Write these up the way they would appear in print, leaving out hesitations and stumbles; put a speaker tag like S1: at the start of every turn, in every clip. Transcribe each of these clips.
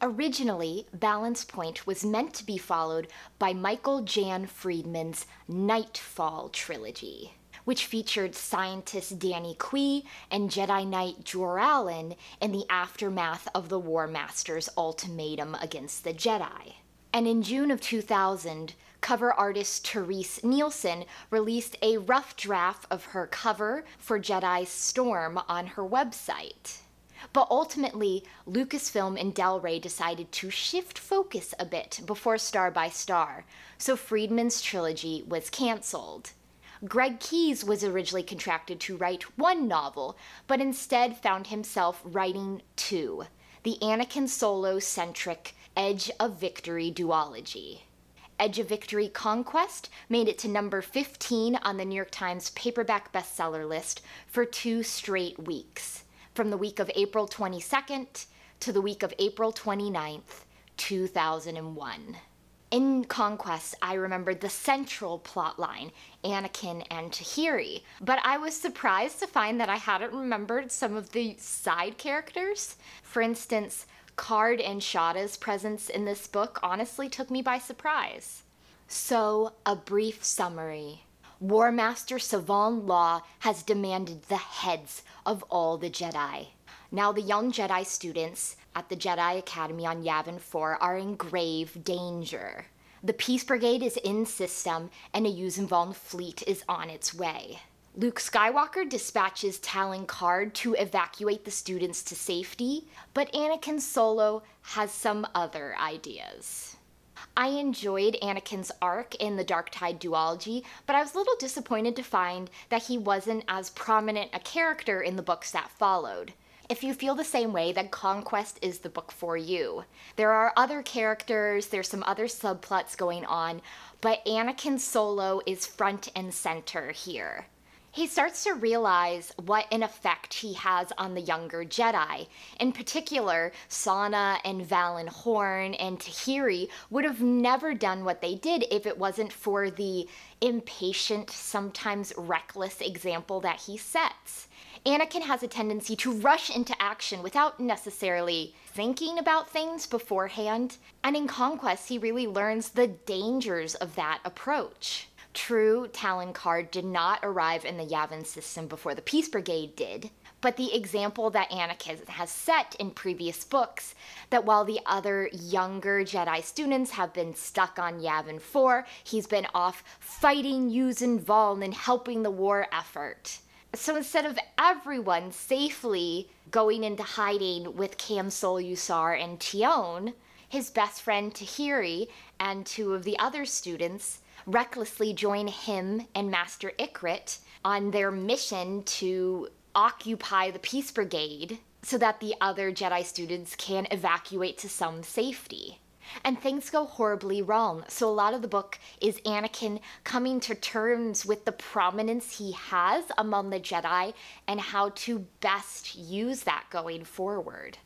S1: Originally, Balance Point was meant to be followed by Michael Jan Friedman's Nightfall trilogy, which featured scientist Danny Quee and Jedi Knight Jor Allen in the aftermath of the War Master's ultimatum against the Jedi. And in June of 2000, cover artist Therese Nielsen released a rough draft of her cover for Jedi Storm on her website. But ultimately, Lucasfilm and Del Rey decided to shift focus a bit before Star by Star, so Friedman's trilogy was cancelled. Greg Keyes was originally contracted to write one novel, but instead found himself writing two, the Anakin Solo-centric Edge of Victory duology. Edge of Victory Conquest made it to number 15 on the New York Times paperback bestseller list for 2 straight weeks, from the week of April 22nd to the week of April 29th, 2001. In Conquest, I remembered the central plotline, Anakin and Tahiri, but I was surprised to find that I hadn't remembered some of the side characters. For instance, Karrde and Shada's presence in this book honestly took me by surprise. So, a brief summary. War Master Savon Law has demanded the heads of all the Jedi. Now the young Jedi students at the Jedi Academy on Yavin 4 are in grave danger. The Peace Brigade is in system, and a Yuuzhan Vong fleet is on its way. Luke Skywalker dispatches Talon Karrde to evacuate the students to safety, but Anakin Solo has some other ideas. I enjoyed Anakin's arc in the Dark Tide duology, but I was a little disappointed to find that he wasn't as prominent a character in the books that followed. If you feel the same way, then Conquest is the book for you. There are other characters, there's some other subplots going on, but Anakin Solo is front and center here. He starts to realize what an effect he has on the younger Jedi. In particular, Sannah and Valin Horn and Tahiri would have never done what they did if it wasn't for the impatient, sometimes reckless example that he sets. Anakin has a tendency to rush into action without necessarily thinking about things beforehand, and in Conquest he really learns the dangers of that approach. True, Talon Karrde did not arrive in the Yavin system before the Peace Brigade did, but the example that Anakin has set in previous books, that while the other younger Jedi students have been stuck on Yavin 4, he's been off fighting Yuuzhan Vong and helping the war effort. So instead of everyone safely going into hiding with Solusar and Tionne, his best friend Tahiri and 2 of the other students recklessly join him and Master Ikrit on their mission to occupy the Peace Brigade so that the other Jedi students can evacuate to some safety. And things go horribly wrong, so a lot of the book is Anakin coming to terms with the prominence he has among the Jedi and how to best use that going forward.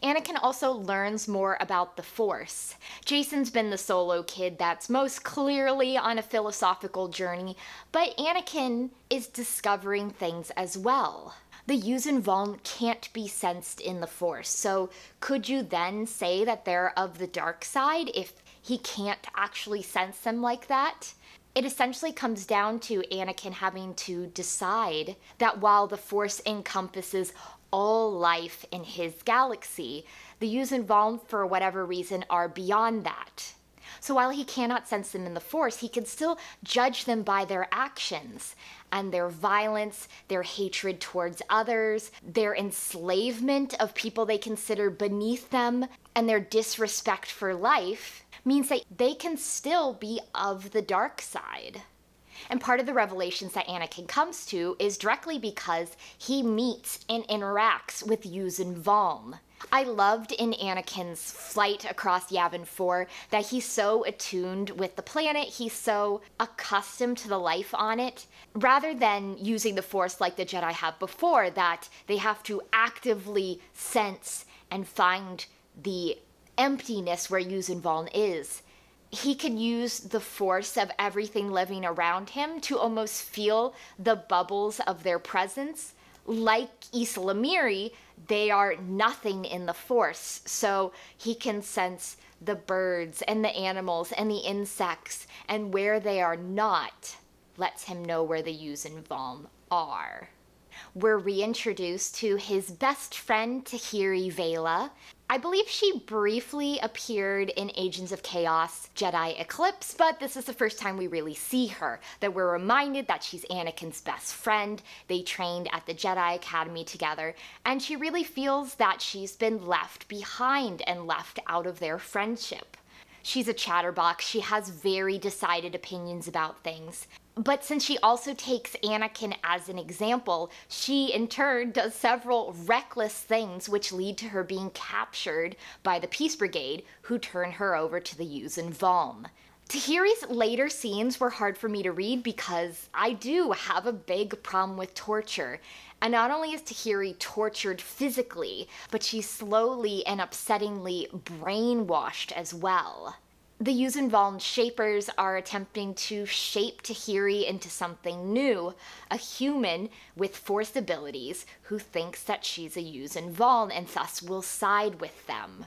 S1: Anakin also learns more about the Force. Jason's been the solo kid that's most clearly on a philosophical journey, but Anakin is discovering things as well. The Yuuzhan Vong can't be sensed in the Force, so could you then say that they're of the dark side if he can't actually sense them like that? It essentially comes down to Anakin having to decide that while the Force encompasses all life in his galaxy, the Yuuzhan Vong, for whatever reason, are beyond that. So while he cannot sense them in the Force, he can still judge them by their actions and their violence, their hatred towards others, their enslavement of people they consider beneath them, and their disrespect for life means that they can still be of the dark side. And part of the revelations that Anakin comes to is directly because he meets and interacts with Yuuzhan Vong. I loved in Anakin's flight across Yavin 4 that he's so attuned with the planet, he's so accustomed to the life on it, rather than using the Force like the Jedi have before, that they have to actively sense and find the emptiness where Yuuzhan Vong is. He can use the force of everything living around him to almost feel the bubbles of their presence, Like Issa Lamiri, they are nothing in the Force, so he can sense the birds and the animals and the insects, and where they are not lets him know where the Yuuzhan Vong are. We're reintroduced to his best friend, Tahiri Veila. I believe she briefly appeared in Agents of Chaos Jedi Eclipse, but this is the first time we really see her, that we're reminded that she's Anakin's best friend. They trained at the Jedi Academy together, and she really feels that she's been left behind and left out of their friendship. She's a chatterbox, she has very decided opinions about things. But since she also takes Anakin as an example, she in turn does several reckless things which lead to her being captured by the Peace Brigade, who turn her over to the Yuuzhan Vong. Tahiri's later scenes were hard for me to read because I do have a big problem with torture. And not only is Tahiri tortured physically, but she's slowly and upsettingly brainwashed as well. The Yuuzhan Vong shapers are attempting to shape Tahiri into something new, a human with Force abilities who thinks that she's a Yuuzhan Vong and thus will side with them.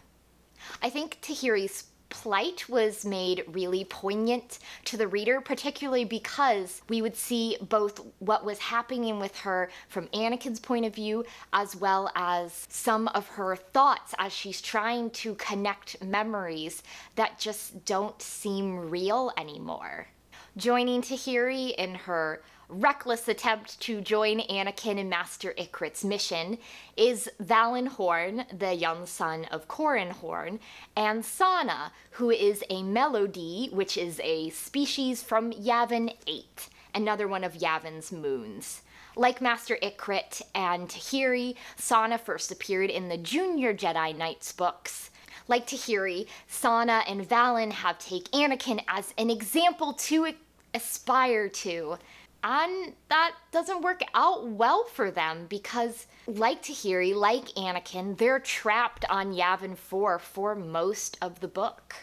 S1: I think Tahiri's plight was made really poignant to the reader, particularly because we would see both what was happening with her from Anakin's point of view, as well as some of her thoughts as she's trying to connect memories that just don't seem real anymore. Joining Tahiri in her reckless attempt to join Anakin and Master Ikrit's mission is Valin Horn, the young son of Corran Horn, and Sannah, who is a melody, which is a species from Yavin 8, another one of Yavin's moons. Like Master Ikrit and Tahiri, Sannah first appeared in the Junior Jedi Knights books. Like Tahiri, Sannah and Valin have taken Anakin as an example to aspire to. And that doesn't work out well for them because, like Tahiri, like Anakin, they're trapped on Yavin 4 for most of the book.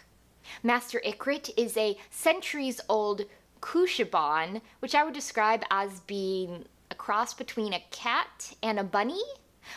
S1: Master Ikrit is a centuries-old Kushaban, which I would describe as being a cross between a cat and a bunny.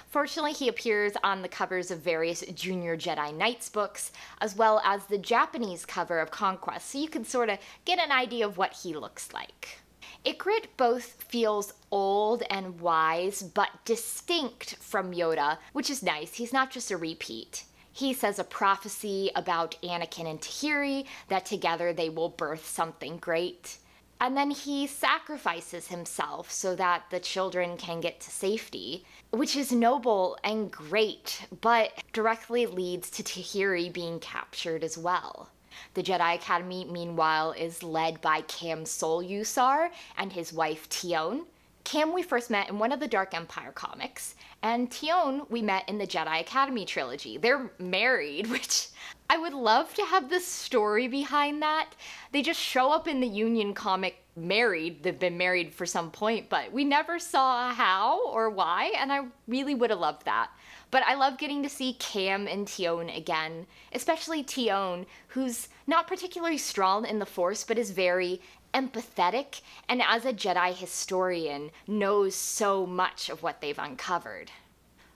S1: Fortunately, he appears on the covers of various Junior Jedi Knights books, as well as the Japanese cover of Conquest, so you can sort of get an idea of what he looks like. Ikrit both feels old and wise, but distinct from Yoda, which is nice. He's not just a repeat. He says a prophecy about Anakin and Tahiri, that together they will birth something great. And then he sacrifices himself so that the children can get to safety, which is noble and great, but directly leads to Tahiri being captured as well. The Jedi Academy, meanwhile, is led by Cam's Solusar and his wife Tionne. Cam we first met in one of the Dark Empire comics, and Tionne we met in the Jedi Academy trilogy. They're married, which I would love to have the story behind that. They just show up in the Union comic married. They've been married for some point, but we never saw how or why, and I really would have loved that. But I love getting to see Cam and Tionne again, especially Tionne, who's not particularly strong in the Force, but is very empathetic, and as a Jedi historian, knows so much of what they've uncovered.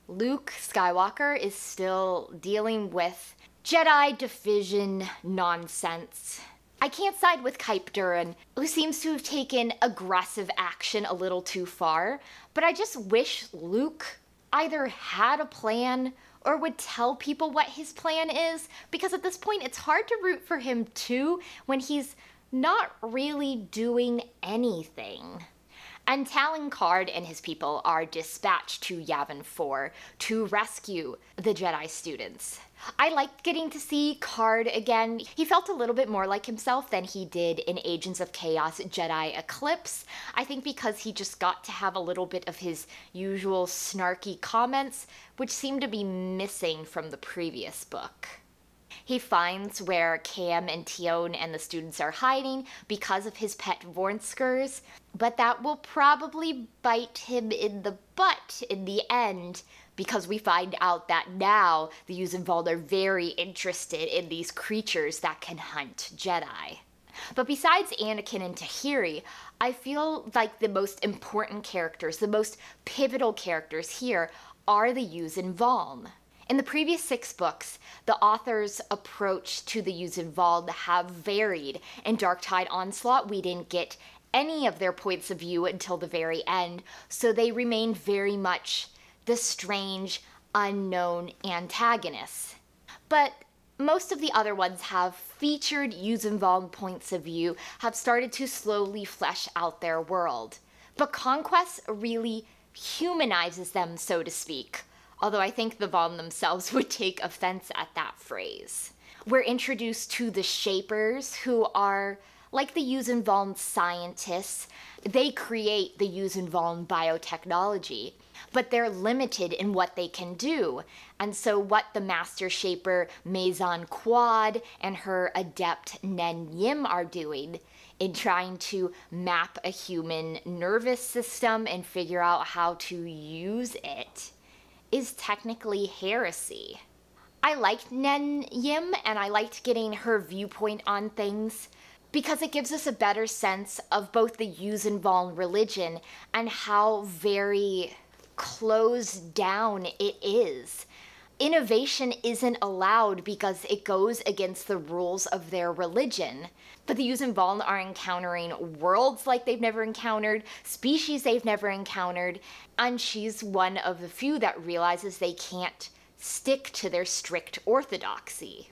S1: Luke Skywalker is still dealing with Jedi division nonsense. I can't side with Kype Durran, who seems to have taken aggressive action a little too far, but I just wish Luke either had a plan or would tell people what his plan is, because at this point it's hard to root for him too when he's not really doing anything. And Talon Karrde and his people are dispatched to Yavin 4 to rescue the Jedi students. I liked getting to see Karrde again. He felt a little bit more like himself than he did in Agents of Chaos Jedi Eclipse. I think because he just got to have a little bit of his usual snarky comments, which seemed to be missing from the previous book. He finds where Cam and Tionne and the students are hiding because of his pet Vornskers, but that will probably bite him in the butt in the end, because we find out that now the Yuuzhan Vong are very interested in these creatures that can hunt Jedi. But besides Anakin and Tahiri, I feel like the most important characters, the most pivotal characters here are the Yuuzhan Vong. In the previous 6 books, the author's approach to the Yuuzhan Vong have varied. In Dark Tide Onslaught, we didn't get any of their points of view until the very end, so they remained very much the strange, unknown antagonists. But most of the other ones have featured Yuuzhan Vong points of view, have started to slowly flesh out their world. But Conquest really humanizes them, so to speak, although I think the Vong themselves would take offense at that phrase. We're introduced to the Shapers, who are like the Yuuzhan Vong scientists. They create the Yuuzhan Vong biotechnology, but they're limited in what they can do. And so what the Master Shaper Maison Quad and her adept Nen Yim are doing in trying to map a human nervous system and figure out how to use it is technically heresy. I liked Nen Yim, and I liked getting her viewpoint on things because it gives us a better sense of both the Yuuzhan Vong religion and how very closed down it is. Innovation isn't allowed because it goes against the rules of their religion. But the Yuuzhan Vong are encountering worlds like they've never encountered, species they've never encountered, and she's one of the few that realizes they can't stick to their strict orthodoxy.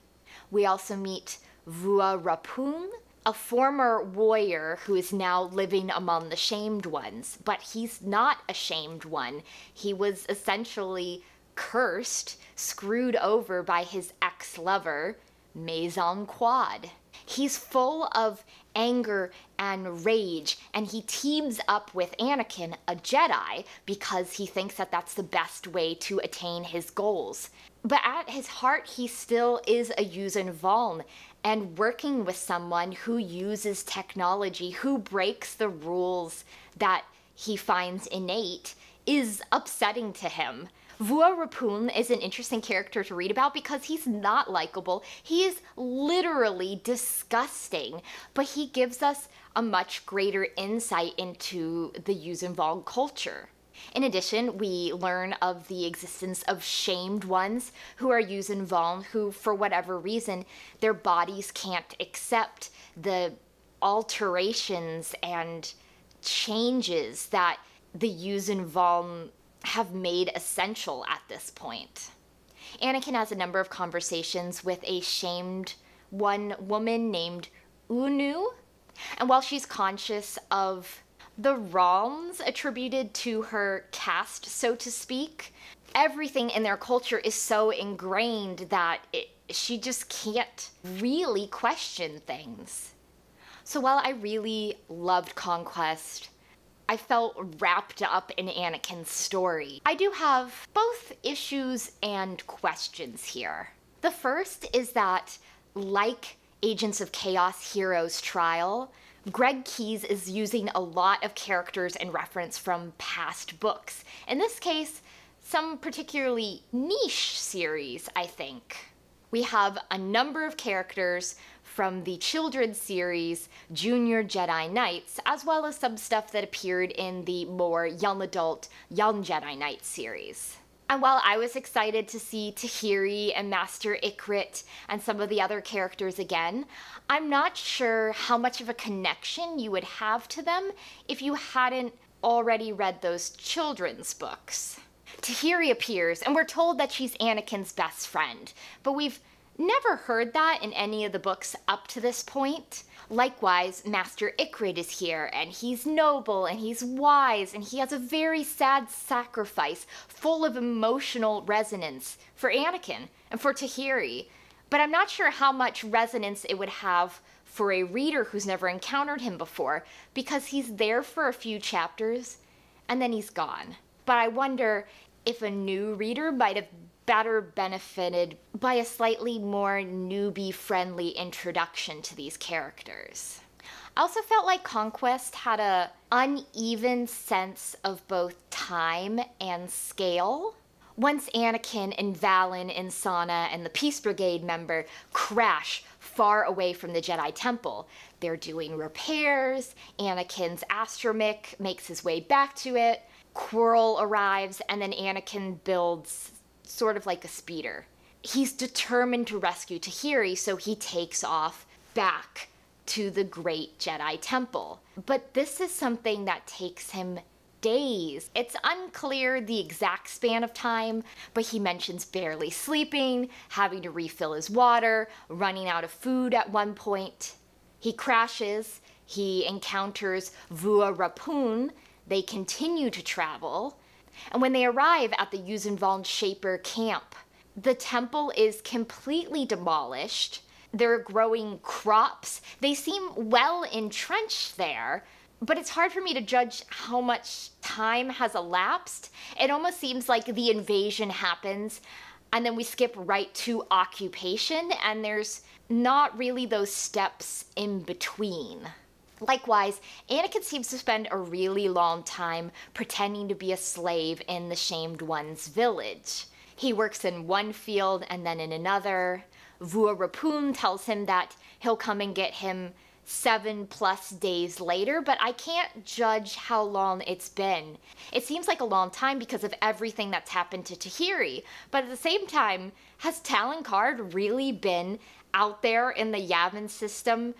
S1: We also meet Vua Rapun, a former warrior who is now living among the shamed ones, but he's not a shamed one. He was essentially cursed, screwed over by his ex-lover, Maison Quad. He's full of anger and rage, and he teams up with Anakin, a Jedi, because he thinks that that's the best way to attain his goals. But at his heart, he still is a Yuuzhan Vong, and working with someone who uses technology, who breaks the rules that he finds innate, is upsetting to him. Vua Rapun is an interesting character to read about because he's not likable. He is literally disgusting, but he gives us a much greater insight into the Yuuzhan Vong culture. In addition, we learn of the existence of shamed ones who are Yuuzhan Vong who, for whatever reason, their bodies can't accept the alterations and changes that the Yuuzhan Vong have made essential at this point. Anakin has a number of conversations with a shamed one woman named Unu, and while she's conscious of the wrongs attributed to her caste, so to speak, everything in their culture is so ingrained that she just can't really question things. So while I really loved Conquest, I felt wrapped up in Anakin's story, I do have both issues and questions here. The first is that, like Agents of Chaos Heroes Trial, Greg Keyes is using a lot of characters and reference from past books. In this case, some particularly niche series, I think. We have a number of characters from the children's series Junior Jedi Knights, as well as some stuff that appeared in the more young adult Young Jedi Knights series. And while I was excited to see Tahiri and Master Ikrit and some of the other characters again, I'm not sure how much of a connection you would have to them if you hadn't already read those children's books. Tahiri appears, and we're told that she's Anakin's best friend, but we've never heard that in any of the books up to this point. Likewise, Master Ikrit is here, and he's noble, and he's wise, and he has a very sad sacrifice full of emotional resonance for Anakin and for Tahiri. But I'm not sure how much resonance it would have for a reader who's never encountered him before, because he's there for a few chapters, and then he's gone. But I wonder if a new reader might have better benefited by a slightly more newbie-friendly introduction to these characters. I also felt like Conquest had an uneven sense of both time and scale. Once Anakin and Valin and Sannah and the Peace Brigade member crash far away from the Jedi Temple, they're doing repairs, Anakin's astromech makes his way back to it, Quirrell arrives, and then Anakin builds sort of like a speeder. He's determined to rescue Tahiri, so he takes off back to the Great Jedi Temple. But this is something that takes him days. It's unclear the exact span of time, but he mentions barely sleeping, having to refill his water, running out of food at one point. He crashes, he encounters Vua Rapun, they continue to travel, and when they arrive at the Yuuzhan Vong Shaper camp, the temple is completely demolished. There are growing crops. They seem well entrenched there, but it's hard for me to judge how much time has elapsed. It almost seems like the invasion happens, and then we skip right to occupation, and there's not really those steps in between. Likewise, Anakin seems to spend a really long time pretending to be a slave in the Shamed One's village. He works in one field and then in another. Vua Rapun tells him that he'll come and get him 7+ days later, but I can't judge how long it's been. It seems like a long time because of everything that's happened to Tahiri, but at the same time, has Talon Karrde really been out there in the Yavin system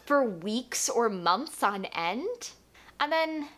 S1: for weeks or months on end? And then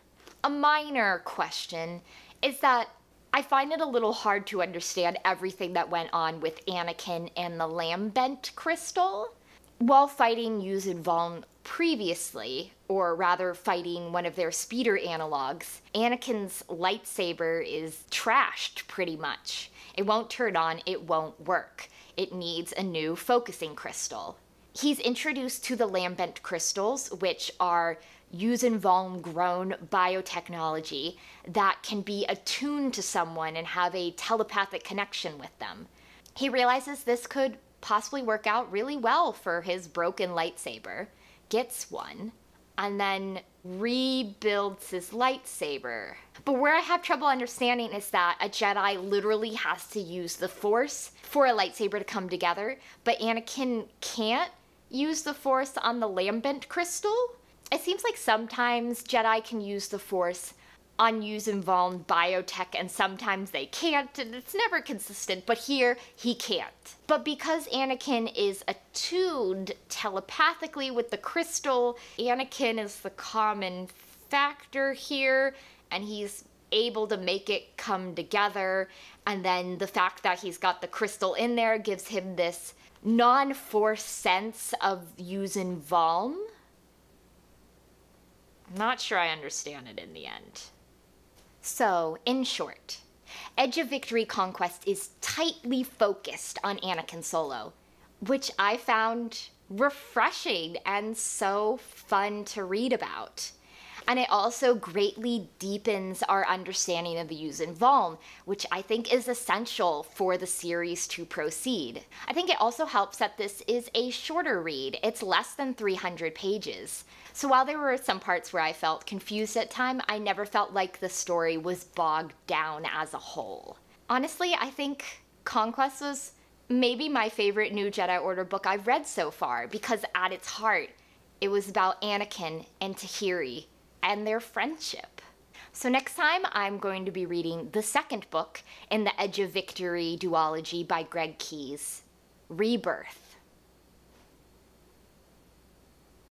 S1: a minor question is that I find it a little hard to understand everything that went on with Anakin and the lambent crystal. While fighting Yuuzhan Vong previously, or rather fighting one of their speeder analogs, Anakin's lightsaber is trashed pretty much. It won't turn on, it won't work. It needs a new focusing crystal. He's introduced to the lambent crystals, which are Yuuzhan Vong grown biotechnology that can be attuned to someone and have a telepathic connection with them. He realizes this could possibly work out really well for his broken lightsaber, gets one, and then rebuilds his lightsaber. But where I have trouble understanding is that a Jedi literally has to use the Force for a lightsaber to come together, but Anakin can't use the Force on the lambent crystal? It seems like sometimes Jedi can use the Force on Yuuzhan Vong biotech and sometimes they can't, and it's never consistent, but here he can't. But because Anakin is attuned telepathically with the crystal, Anakin is the common factor here, and he's able to make it come together, and then the fact that he's got the crystal in there gives him this non-Force sense of Yuuzhan Vong. I'm not sure I understand it in the end. So, in short, Edge of Victory Conquest is tightly focused on Anakin Solo, which I found refreshing and so fun to read about. And it also greatly deepens our understanding of the Yuuzhan Vong, which I think is essential for the series to proceed. I think it also helps that this is a shorter read. It's less than 300 pages. So while there were some parts where I felt confused at times, I never felt like the story was bogged down as a whole. Honestly, I think Conquest was maybe my favorite New Jedi Order book I've read so far, because at its heart, it was about Anakin and Tahiri and their friendship. So next time, I'm going to be reading the second book in the Edge of Victory duology by Greg Keyes, Rebirth.